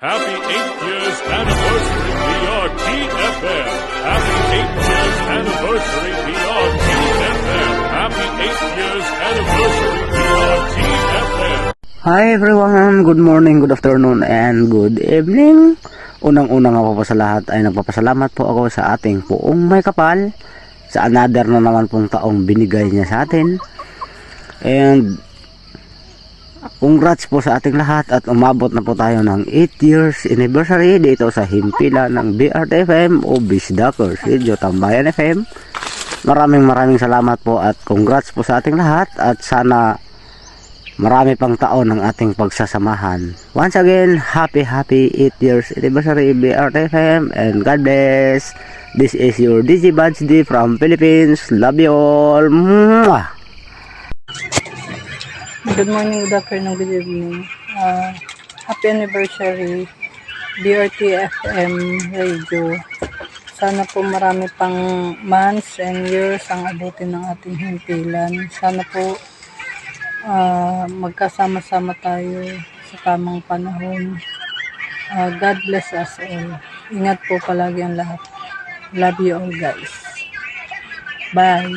Happy 8th years anniversary BRT FM. Happy 8th years anniversary BRT FM. Happy 8th years anniversary BRT FM. Hi everyone, good morning, good afternoon, and good evening. Unang-unang ako po sa lahat ay nagpapasalamat po ako sa ating poong may kapal sa another na naman pong taong binigay niya sa atin. And congrats po sa ating lahat at umabot na po tayo ng 8 years anniversary dito sa himpila ng BRT FM o Bisdakers, Radio Tambayan FM. Maraming salamat po at congrats po sa ating lahat at sana marami pang taon ng ating pagsasamahan. Once again, happy 8 years anniversary BRT FM and God bless. This is your DJ Buds D from Philippines. Love you all. Mwah! Good morning, good afternoon, good evening. Happy anniversary BRT FM Radio. Sana po marami pang months and years ang abutin ng ating himpilan. Sana po magkasama-sama tayo sa tamang panahon. God bless us all. Ingat po palagi ang lahat. Love you all guys. Bye.